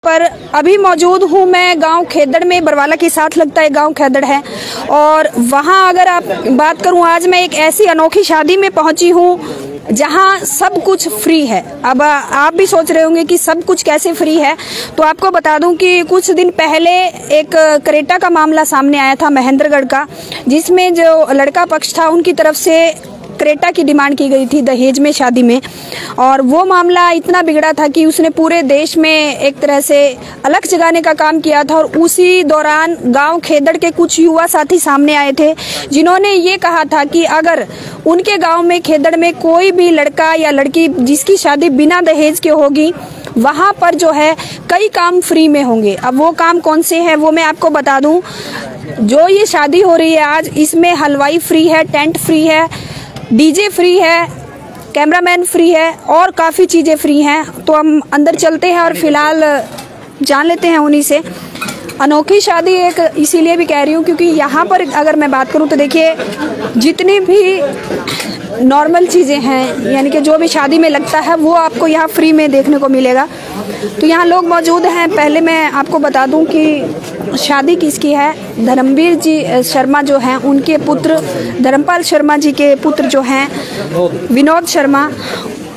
पर अभी मौजूद हूँ मैं गांव खेदड़ में। बरवाला के साथ लगता है गांव खेदड़ है, और वहाँ अगर आप बात करूँ, आज मैं एक ऐसी अनोखी शादी में पहुँची हूँ जहाँ सब कुछ फ्री है। अब आप भी सोच रहे होंगे कि सब कुछ कैसे फ्री है, तो आपको बता दूं कि कुछ दिन पहले एक क्रेटा का मामला सामने आया था महेंद्रगढ़ का, जिसमें जो लड़का पक्ष था उनकी तरफ से क्रेटा की डिमांड की गई थी दहेज में शादी में, और वो मामला इतना बिगड़ा था कि उसने पूरे देश में एक तरह से अलग जगाने का काम किया था। और उसी दौरान गांव खेदड़ के कुछ युवा साथी सामने आए थे जिन्होंने ये कहा था कि अगर उनके गांव में खेदड़ में कोई भी लड़का या लड़की जिसकी शादी बिना दहेज के होगी, वहाँ पर जो है कई काम फ्री में होंगे। अब वो काम कौन से हैं वो मैं आपको बता दूं। जो ये शादी हो रही है आज, इसमें हलवाई फ्री है, टेंट फ्री है, डीजे फ्री है, कैमरामैन फ्री है और काफ़ी चीज़ें फ्री हैं। तो हम अंदर चलते हैं और फिलहाल जान लेते हैं उन्हीं से। अनोखी शादी एक इसीलिए भी कह रही हूँ क्योंकि यहाँ पर अगर मैं बात करूँ तो देखिए, जितनी भी नॉर्मल चीज़ें हैं, यानी कि जो भी शादी में लगता है वो आपको यहाँ फ्री में देखने को मिलेगा। तो यहाँ लोग मौजूद हैं। पहले मैं आपको बता दूं कि शादी किसकी है। धर्मवीर जी शर्मा जो हैं, उनके पुत्र धर्मपाल शर्मा जी के पुत्र जो हैं विनोद शर्मा,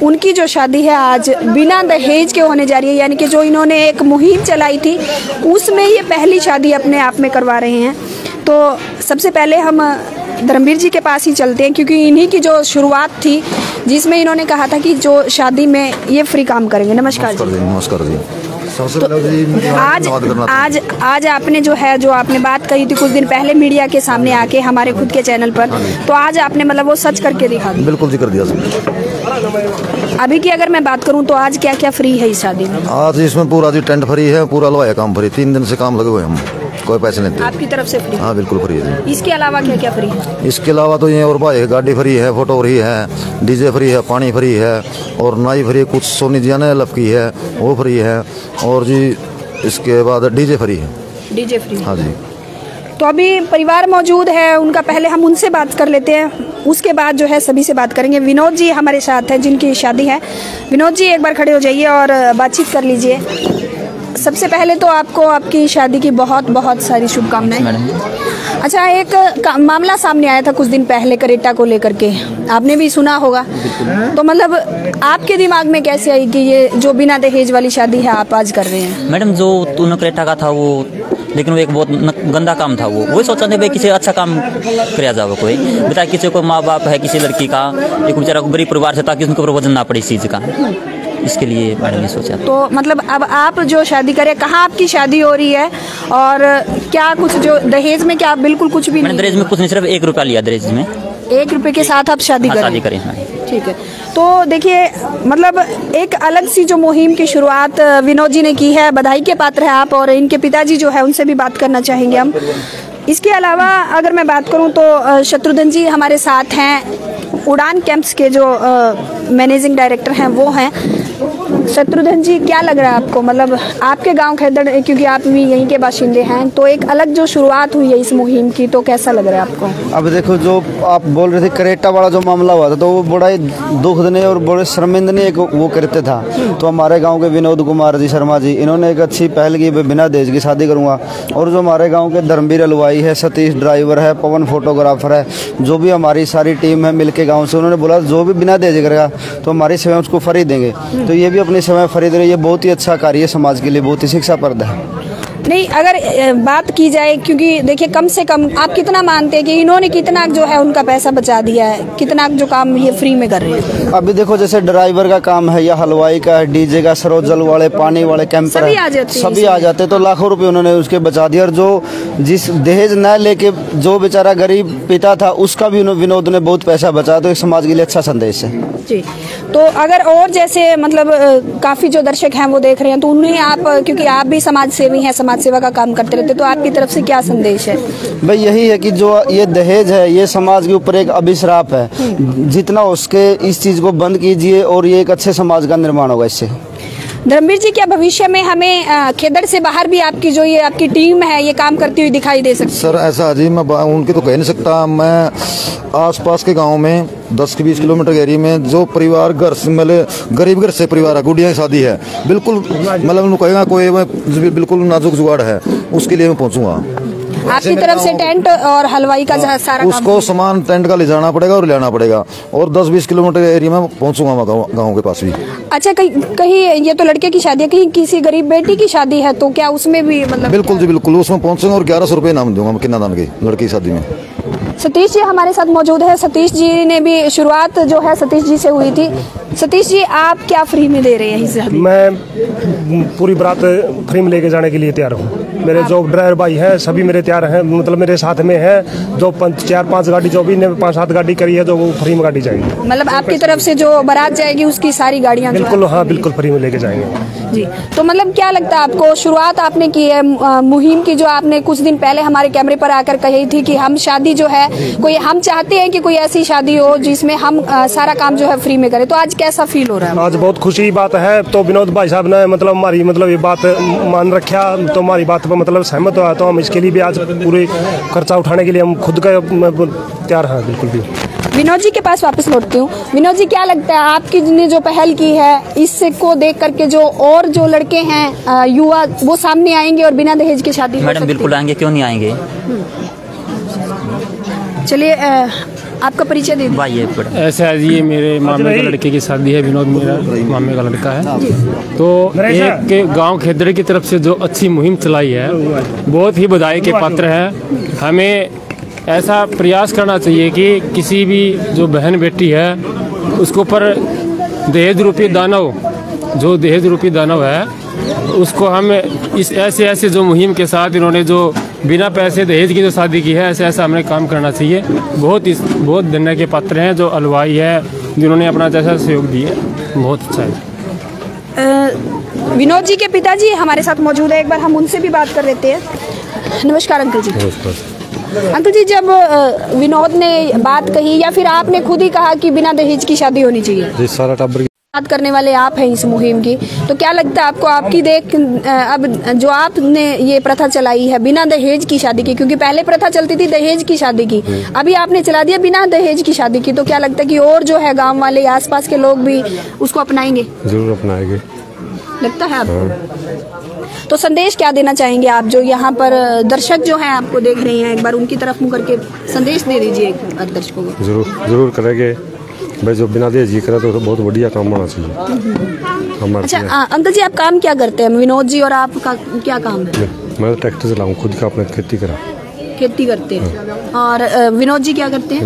उनकी जो शादी है आज बिना दहेज के होने जा रही है। यानी कि जो इन्होंने एक मुहिम चलाई थी उसमें ये पहली शादी अपने आप में करवा रहे हैं। तो सबसे पहले हम धर्मवीर जी के पास ही चलते हैं क्योंकि इन्हीं की जो शुरुआत थी जिसमें इन्होंने कहा था कि जो शादी में ये फ्री काम करेंगे। नमस्कार जी। नमस्कार जी। सबसे तो आज आपने जो है, जो आपने बात कही थी कुछ दिन पहले मीडिया के सामने आके हमारे खुद के चैनल पर, तो आज आपने मतलब वो सच करके दिखा दिया। बिल्कुल जी, कर दिया। अभी की अगर मैं बात करूं तो आज क्या क्या फ्री है इस शादी में? आज इसमें पूरा जी टेंट फ्री है, पूरा लोहा काम फ्री। 3 दिन से काम लगे हुए हम, कोई पैसे नहीं। आपकी तरफ से फ्री? हाँ बिल्कुल फ्री है जी। इसके अलावा क्या क्या फ्री है? इसके अलावा तो ये और भाई गाड़ी फ्री है, फोटो फ्री है, डीजे फ्री है, पानी फ्री है और नाई फ्री, कुछ सोनी जी ने लफ की है वो फ्री है, और जी इसके बाद डीजे फ्री है। DJ free? हाँ जी। तो अभी परिवार मौजूद है उनका, पहले हम उनसे बात कर लेते हैं, उसके बाद जो है सभी से बात करेंगे। विनोद जी हमारे साथ हैं जिनकी शादी है। विनोद जी एक बार खड़े हो जाइए और बातचीत कर लीजिए। सबसे पहले तो आपको आपकी शादी की बहुत बहुत सारी शुभकामनाएं। अच्छा, एक मामला सामने आया था कुछ दिन पहले क्रेटा को लेकर के, आपने भी सुना होगा। तो मतलब आपके दिमाग में कैसे आई कि ये जो बिना दहेज वाली शादी है आप आज कर रहे हैं? मैडम, जो तूने क्रेटा का था वो, लेकिन वो एक बहुत गंदा काम था। वो सोचा था भाई किसी अच्छा काम किया जाए। कोई बेटा, किसी को माँ बाप है किसी लड़की का, एक बेचारा गरीब परिवार से, ताकि उनको वजन ना पड़े इस चीज़ का, इसके लिए मैंने सोचा। तो मतलब अब आप जो शादी करें, कहाँ आपकी शादी हो रही है और क्या कुछ जो दहेज में, क्या बिल्कुल कुछ भी नहीं? दहेज में कुछ नहीं, सिर्फ 1 रुपया लिया दहेज में। 1 रुपये के साथ आप शादी करें? हाँ। ठीक है। तो देखिए, मतलब एक अलग सी जो मुहिम की शुरुआत विनोद जी ने की है, बधाई के पात्र है आप। और इनके पिताजी जो है उनसे भी बात करना चाहेंगे हम। इसके अलावा अगर मैं बात करूं तो शत्रुघ्न जी हमारे साथ हैं, उड़ान कैंप्स के जो मैनेजिंग डायरेक्टर हैं वो हैं। शत्रुघ्न जी, क्या लग रहा है आपको, मतलब आपके गांव खेदड़, क्योंकि आप भी यहीं के बाशिंदे हैं, तो एक अलग जो शुरुआत हुई है इस मुहिम की, तो कैसा लग रहा है आपको? अब देखो, जो आप बोल रहे थे क्रेटा वाला जो मामला हुआ था, तो वो बड़ा ही दुखदनीय और बड़े शर्मिंदनीय एक वो करते था। तो हमारे गांव के विनोद कुमार जी शर्मा जी, इन्होंने एक अच्छी पहल की, बिना दहेज की शादी करूँगा। और जो हमारे गाँव के धर्मवीर हलवाई है, सतीश ड्राइवर है, पवन फोटोग्राफर है, जो भी हमारी सारी टीम है मिलके गाँव से, उन्होंने बोला जो भी बिना दहेज करेगा तो हमारी सेवा उसको फ्री देंगे। तो ये भी अपनी समय खरीद रही है। बहुत ही अच्छा कार्य है, समाज के लिए बहुत ही शिक्षाप्रद है। नहीं, अगर बात की जाए, क्योंकि देखिए कम से कम आप कितना मानते हैं कि इन्होंने कितना जो है उनका पैसा बचा दिया है, कितना जो काम ये फ्री में कर रहे हैं? अभी देखो, जैसे ड्राइवर का काम है या हलवाई का, डीजे का, सरोजल वाले, पानी वाले, कैंपर सभी आ जाते तो लाखों रुपए उन्होंने उसके बचा दिया। और जो जिस दहेज न लेके जो बेचारा गरीब पिता था, उसका भी विनोद ने बहुत पैसा बचाया। तो एक समाज के लिए अच्छा संदेश है जी। तो अगर और जैसे मतलब काफी जो दर्शक हैं वो देख रहे हैं, तो उन्हें आप, क्योंकि आप भी समाज सेवी हैं, समाज सेवा का काम करते रहते, तो आपकी तरफ से क्या संदेश है? भाई यही है कि जो ये दहेज है, ये समाज के ऊपर एक अभिश्राप है। जितना हो सके इस चीज को बंद कीजिए और ये एक अच्छे समाज का निर्माण होगा इससे। धर्मवीर जी, क्या भविष्य में हमें खेदड़ से बाहर भी आपकी जो ये आपकी टीम है ये काम करती हुई दिखाई दे सकती है? सर ऐसा जी मैं उनकी तो कह नहीं सकता। मैं आसपास के गांव में 10 से 20 किलोमीटर के एरिया में जो परिवार घर से मतलब गरीब घर से परिवार है, गुड़िया की शादी है, बिल्कुल मतलब उनको कहेगा कोई बिल्कुल नाजुक जुगाड़ है, उसके लिए मैं पहुंचूंगा। आपकी तरफ से टेंट और हलवाई का सारा उसको सामान टेंट का ले जाना पड़ेगा और ले आना पड़ेगा, और 10-20 किलोमीटर एरिया में पहुंचूंगा मैं गाँव के पास भी। अच्छा, कहीं ये तो लड़के की शादी है, कहीं किसी गरीब बेटी की शादी है तो क्या उसमें भी मतलब? बिल्कुल जी बिल्कुल, उसमें पहुंचूंगा और 1100 रुपये इनाम दूंगा मैं किन्नादान की लड़की की शादी में। सतीश जी हमारे साथ मौजूद है। सतीश जी ने भी शुरुआत जो है सतीश जी से हुई थी। सतीश जी, आप क्या फ्री में दे रहे हैं इस शादी? मैं पूरी बारात फ्री में लेके जाने के लिए तैयार हूँ। मेरे जो ड्राइवर भाई हैं सभी मेरे तैयार हैं, मतलब मेरे साथ में है। जो 4-5 गाड़ी जो भी 5-7 गाड़ी करी है जो वो फ्री में गाड़ी जाएगी। मतलब आपकी तरफ से जो बारात जाएगी उसकी सारी गाड़ियाँ? बिल्कुल, हाँ बिल्कुल फ्री में लेके जाएंगे जी। तो मतलब क्या लगता है आपको, शुरुआत आपने की है मुहिम की, जो आपने कुछ दिन पहले हमारे कैमरे पर आकर कही थी कि हम शादी जो है कोई हम चाहते हैं कि कोई ऐसी शादी हो जिसमें हम सारा काम जो है फ्री में करें, तो आज कैसा फील हो रहा है? आज बहुत खुशी की बात है। तो विनोद भाई साहब ने मतलब हमारी मतलब ये बात मान रखा, तो हमारी बात पर मतलब सहमत हुआ, तो हम इसके लिए भी आज पूरे खर्चा उठाने के लिए हम खुद का तैयार हैं बिल्कुल भी। विनोद जी के पास वापस लौटती हूँ। विनोद जी, क्या लगता है आपकी ने जो पहल की है इससे को देख करके जो और जो लड़के हैं युवा वो सामने आएंगे और बिना दहेज की शादी? मैडम बिल्कुल आएंगे, क्यों नहीं आएंगे। चलिए आपका परिचय दे भाई ऐसे आज ये मेरे मामे के लड़के की शादी है, विनोद मेरा मामे का लड़का है। तो एक के गांव खेदड़ की तरफ से जो अच्छी मुहिम चलाई है बहुत ही बधाई के पात्र है। हमें ऐसा प्रयास करना चाहिए कि किसी भी जो बहन बेटी है उसको पर दहेज रूपी दानव, जो दहेज रूपी दानव है उसको हम इस ऐसे जो मुहिम के साथ इन्होंने जो बिना पैसे दहेज की जो शादी की है, ऐसा हमें काम करना चाहिए। बहुत धन्य के पात्र हैं जो हलवाई है जिन्होंने अपना जैसा सहयोग दिया, बहुत अच्छा है। विनोद जी के पिताजी हमारे साथ मौजूद है, एक बार हम उनसे भी बात कर लेते हैं। नमस्कार अंकल जी। नमस्कार अंकल जी, जब विनोद ने बात कही या फिर आपने खुद ही कहा कि बिना दहेज की शादी होनी चाहिए, सारा टाबर बात करने वाले आप हैं इस मुहिम की, तो क्या लगता है आपको, आपकी देख अब जो आपने ये प्रथा चलाई है बिना दहेज की शादी की, क्योंकि पहले प्रथा चलती थी दहेज की शादी की, अभी आपने चला दिया बिना दहेज की शादी की, तो क्या लगता है कि और जो है गांव वाले आसपास के लोग भी उसको अपनाएंगे? जरूर अपनाएंगे, लगता है आपको? तो संदेश क्या देना चाहेंगे आप, जो यहाँ पर दर्शक जो हैं आपको देख रहे हैं, एक बार उनकी तरफ मुँह करके संदेश दे दीजिए दर्शकों को। जरूर करेंगे भाई, जो बिना दहेज की करे तो बहुत बढ़िया काम होना चाहिए। अच्छा अंकल जी, आप काम क्या करते हैं? विनोद जी और आपका क्या काम है? मैं तो ट्रैक्टर चलाऊं, खुद का अपने खेती करा। खेती करते हैं। और विनोद जी क्या करते हैं?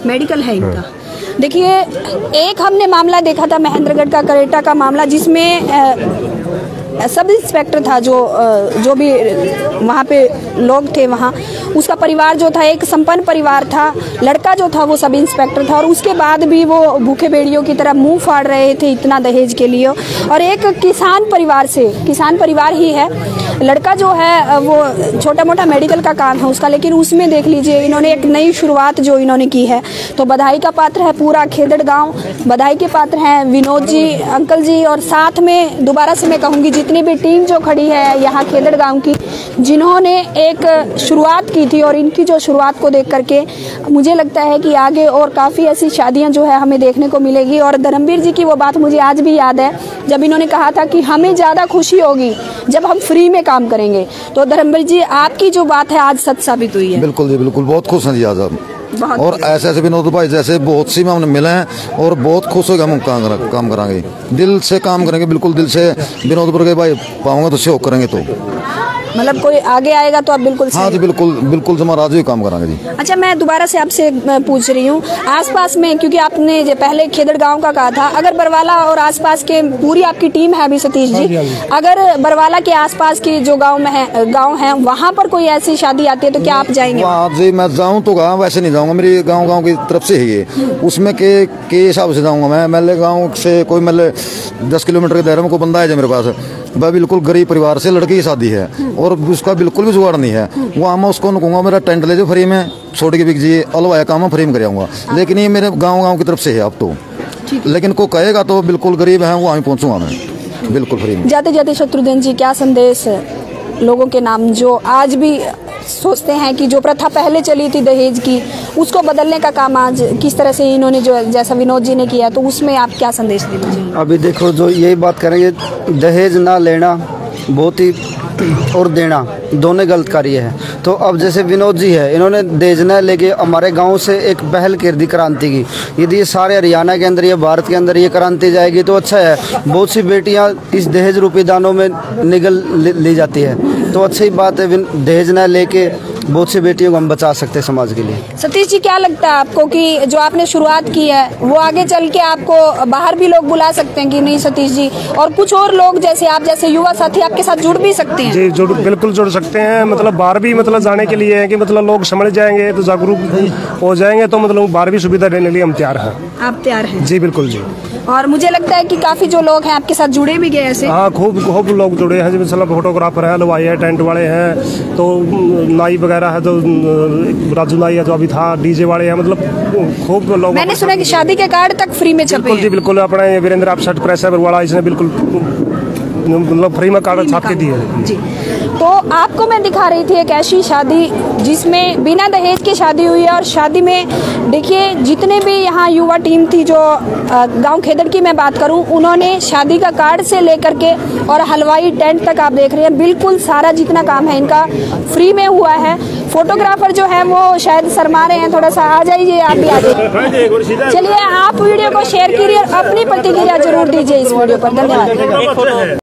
मेडिकल है इनका। देखिए, एक हमने मामला देखा था महेंद्रगढ़ का करेटा का मामला, जिसमें सब इंस्पेक्टर था जो भी वहाँ पे लोग थे, वहाँ उसका परिवार जो था एक संपन्न परिवार था, लड़का जो था वो सब इंस्पेक्टर था, और उसके बाद भी वो भूखे भेड़ियों की तरह मुंह फाड़ रहे थे इतना दहेज के लिए। और एक किसान परिवार ही है, लड़का जो है वो छोटा मोटा मेडिकल का काम है उसका, लेकिन उसमें देख लीजिए इन्होंने एक नई शुरुआत जो इन्होंने की है, तो बधाई का पात्र है पूरा खेदड़ गाँव, बधाई के पात्र हैं विनोद जी, अंकल जी, और साथ में दोबारा से मैं कहूँगी जितनी भी टीम जो खड़ी है यहाँ खेदड़ गांव की, जिन्होंने एक शुरुआत की थी, और इनकी जो शुरुआत को देख करके मुझे लगता है कि आगे और काफ़ी ऐसी शादियां जो है हमें देखने को मिलेगी। और धर्मवीर जी की वो बात मुझे आज भी याद है जब इन्होंने कहा था कि हमें ज़्यादा खुशी होगी जब हम फ्री में काम करेंगे। तो धर्मवीर जी, आपकी जो बात है आज सच साबित हुई है। बिल्कुल जी बिल्कुल, बहुत खुश हैं जी आज आप, और ऐसे विनोद भाई जैसे बहुत सी में हमने मिले हैं और बहुत खुश होकर हम काम कराएंगे, दिल से काम करेंगे, बिल्कुल दिल से। विनोदपुर के भाई पाऊंगा तो सहयोग करेंगे, तो मतलब कोई आगे आएगा तो आप बिल्कुल? हाँ जी बिल्कुल हमारा आज ही काम कराएंगे जी। अच्छा, मैं दोबारा से आपसे पूछ रही हूँ, आसपास में, क्योंकि आपने जो पहले खेदड़ गांव का कहा था, अगर बरवाला और आसपास के पूरी आपकी टीम है अभी सतीश जी, अगर बरवाला के आसपास की जो गांव हैं वहाँ पर कोई ऐसी शादी आती है तो क्या आप जाएंगे? जी मैं जाऊँ तो कहा, वैसे नहीं जाऊँगा, मेरी गाँव की तरफ से ही है, उसमें के हिसाब से जाऊँगा मैं। मेरे गाँव से कोई मतलब 10 किलोमीटर के दायरे में कोई बंदा है मेरे पास, वह बिल्कुल गरीब परिवार से लड़की की शादी है और उसका बिल्कुल भी जुगाड़ नहीं है, वहाँ मैं उसको कहूँगा मेरा टेंट ले जाओ फ्री में, छोड़ के बिक जी अलवाया काम फ्री में कराऊंगा, लेकिन ये मेरे गाँव की तरफ से है अब तो, लेकिन को कहेगा तो बिल्कुल गरीब है वहाँ पहुँचूंगा मैं। बिल्कुल फ्री में। जाते जाते शत्रुघ्न जी क्या संदेश लोगों के नाम जो आज भी सोचते हैं कि जो प्रथा पहले चली थी दहेज की, उसको बदलने का काम आज किस तरह से इन्होंने जो जैसा विनोद जी ने किया, तो उसमें आप क्या संदेश दीजिए? अभी देखो, जो यही बात करेंगे, दहेज ना लेना बहुत ही और देना दोनों गलत कार्य है। तो अब जैसे विनोद जी है, इन्होंने दहेज न लेके हमारे गांव से एक पहल कर दी क्रांति की। यदि ये सारे हरियाणा के अंदर या भारत के अंदर ये क्रांति जाएगी तो अच्छा है। बहुत सी बेटियां इस दहेज रूपी दानों में निगल ली जाती है, तो अच्छी बात है दहेज न लेके बहुत सी बेटियों को हम बचा सकते हैं समाज के लिए। सतीश जी, क्या लगता है आपको कि जो आपने शुरुआत की है वो आगे चल के आपको बाहर भी लोग बुला सकते हैं कि नहीं सतीश जी, और कुछ और लोग जैसे आप जैसे युवा साथी आपके साथ जुड़ भी सकते हैं? जी बिल्कुल जुड़ सकते हैं। मतलब बाहर भी मतलब जाने के लिए है कि मतलब लोग समझ जाएंगे तो जागरूक हो जाएंगे, तो मतलब बाहर भी सुविधा देने के लिए हम तैयार हैं। आप तैयार हैं? जी बिल्कुल जी। और मुझे लगता है कि काफी जो लोग हैं आपके साथ जुड़े भी गए ऐसे। हाँ, खूब लोग जुड़े हैं। मतलब फोटोग्राफर है, हलवाई है, टेंट वाले हैं, तो नाई वगैरह है, तो राजू नाई है जो अभी था, डीजे वाले हैं, मतलब खूब लोग। मैंने सुना कि शादी के कार्ड तक फ्री में छपे हैं। जी बिल्कुल। अपने वीरेंद्र आपसट प्रेस वाला इसने बिल्कुल मतलब फ्री में कार्ड छाप के दिए जी। तो आपको मैं दिखा रही थी एक ऐसी शादी जिसमें बिना दहेज की शादी हुई है, और शादी में देखिए जितने भी यहाँ युवा टीम थी, जो गांव खेदड़ की मैं बात करूं, उन्होंने शादी का कार्ड से लेकर के और हलवाई टेंट तक आप देख रहे हैं, बिल्कुल सारा जितना काम है इनका फ्री में हुआ है। फोटोग्राफर जो है वो शायद शर्मा रहे हैं, थोड़ा सा आ जाइए आप भी आगे। चलिए, आप वीडियो को शेयर कीजिए और अपनी प्रतिक्रिया जरूर दीजिए इस वीडियो पर। धन्यवाद।